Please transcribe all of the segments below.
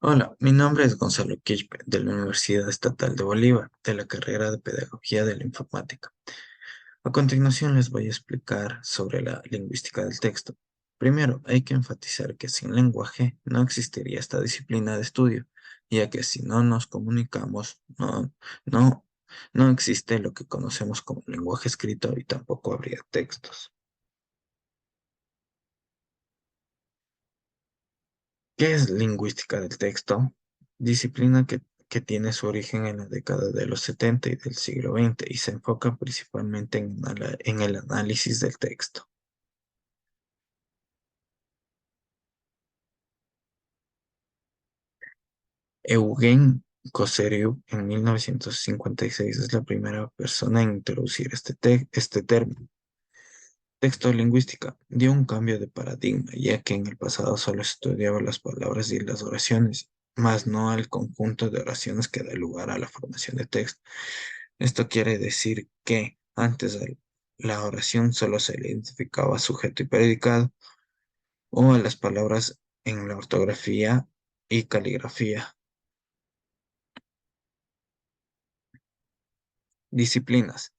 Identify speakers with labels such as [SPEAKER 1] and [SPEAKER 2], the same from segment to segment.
[SPEAKER 1] Hola, mi nombre es Gonzalo Quispe, de la Universidad Estatal de Bolívar, de la carrera de Pedagogía de la Informática. A continuación les voy a explicar sobre la lingüística del texto. Primero, hay que enfatizar que sin lenguaje no existiría esta disciplina de estudio, ya que si no nos comunicamos, no, no existe lo que conocemos como lenguaje escrito y tampoco habría textos. ¿Qué es lingüística del texto? Disciplina que tiene su origen en la década de los 70 y del siglo XX y se enfoca principalmente en el análisis del texto. Eugen Kosseriuk en 1956 es la primera persona en introducir este término. Texto lingüística dio un cambio de paradigma, ya que en el pasado solo se estudiaba las palabras y las oraciones, más no al conjunto de oraciones que da lugar a la formación de texto. Esto quiere decir que antes de la oración solo se le identificaba sujeto y predicado o a las palabras en la ortografía y caligrafía. Disciplinas.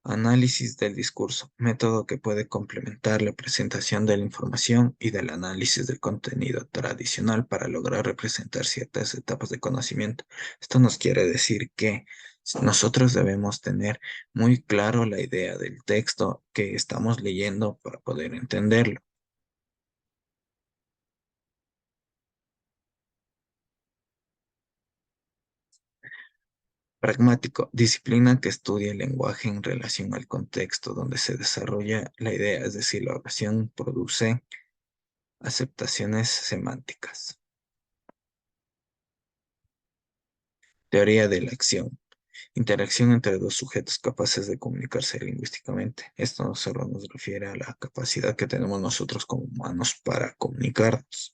[SPEAKER 1] Análisis del discurso, método que puede complementar la presentación de la información y del análisis del contenido tradicional para lograr representar ciertas etapas de conocimiento. Esto nos quiere decir que nosotros debemos tener muy claro la idea del texto que estamos leyendo para poder entenderlo. Pragmático, disciplina que estudia el lenguaje en relación al contexto donde se desarrolla la idea, es decir, la oración produce aceptaciones semánticas. Teoría de la acción. Interacción entre dos sujetos capaces de comunicarse lingüísticamente. Esto no solo nos refiere a la capacidad que tenemos nosotros como humanos para comunicarnos.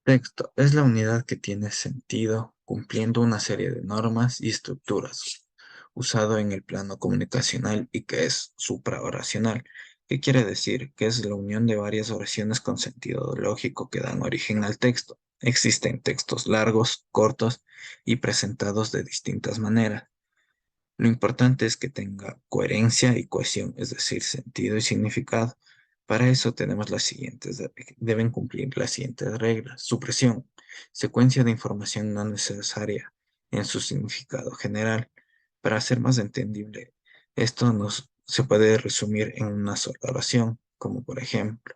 [SPEAKER 1] Texto es la unidad que tiene sentido cumpliendo una serie de normas y estructuras, usado en el plano comunicacional y que es supraoracional. ¿Qué quiere decir? Que es la unión de varias oraciones con sentido lógico que dan origen al texto. Existen textos largos, cortos y presentados de distintas maneras. Lo importante es que tenga coherencia y cohesión, es decir, sentido y significado. Para eso tenemos las siguientes, deben cumplir las siguientes reglas. Supresión, secuencia de información no necesaria en su significado general. Para hacer más entendible, se puede resumir en una sola oración, como por ejemplo,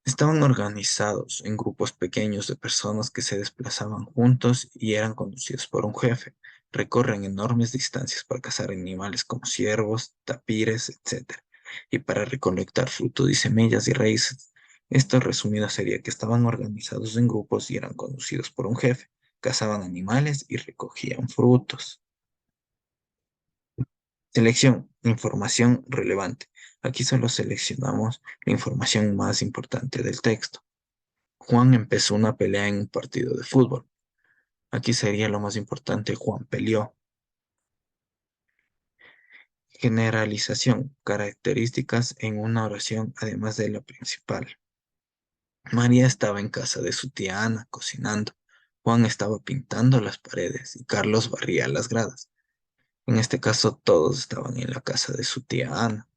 [SPEAKER 1] estaban organizados en grupos pequeños de personas que se desplazaban juntos y eran conducidos por un jefe. Recorren enormes distancias para cazar animales como ciervos, tapires, etc. Y para recolectar frutos y semillas y raíces. Esto resumido sería que estaban organizados en grupos y eran conducidos por un jefe. Cazaban animales y recogían frutos. Selección, información relevante. Aquí solo seleccionamos la información más importante del texto. Juan empezó una pelea en un partido de fútbol. Aquí sería lo más importante, Juan peleó. Generalización, características en una oración además de la principal. María estaba en casa de su tía Ana cocinando. Juan estaba pintando las paredes y Carlos barría las gradas. En este caso, todos estaban en la casa de su tía Ana.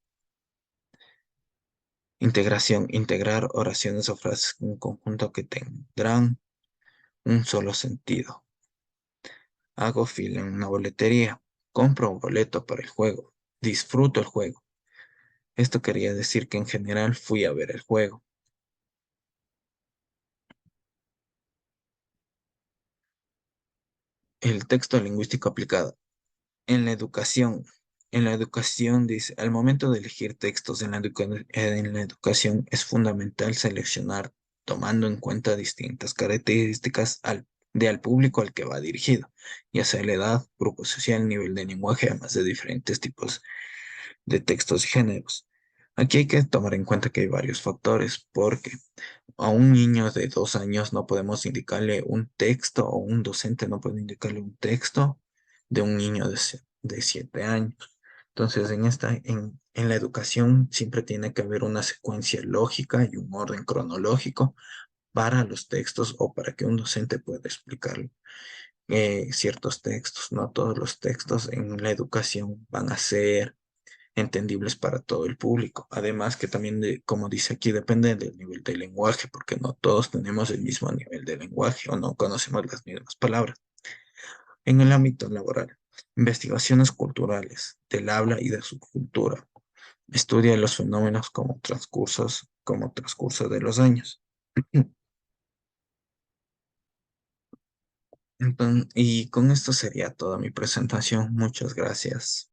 [SPEAKER 1] Integración, integrar oraciones o frases en un conjunto que tendrán un solo sentido. Hago fila en una boletería. Compro un boleto para el juego. Disfruto el juego. Esto quería decir que en general fui a ver el juego. El texto lingüístico aplicado. En la educación. En la educación dice, al momento de elegir textos en la educación es fundamental seleccionar tomando en cuenta distintas características al público al que va dirigido, ya sea la edad, grupo social, nivel de lenguaje, además de diferentes tipos de textos y géneros. Aquí hay que tomar en cuenta que hay varios factores, porque a un niño de 2 años no podemos indicarle un texto, o un docente no puede indicarle un texto de un niño de 7 años. Entonces, en la educación siempre tiene que haber una secuencia lógica y un orden cronológico para los textos o para que un docente pueda explicar ciertos textos. No todos los textos en la educación van a ser entendibles para todo el público. Además que también, como dice aquí, depende del nivel de lenguaje, porque no todos tenemos el mismo nivel de lenguaje o no conocemos las mismas palabras. En el ámbito laboral, investigaciones culturales del habla y de su cultura. Estudia los fenómenos como transcurso de los años. Entonces, y con esto sería toda mi presentación. Muchas gracias.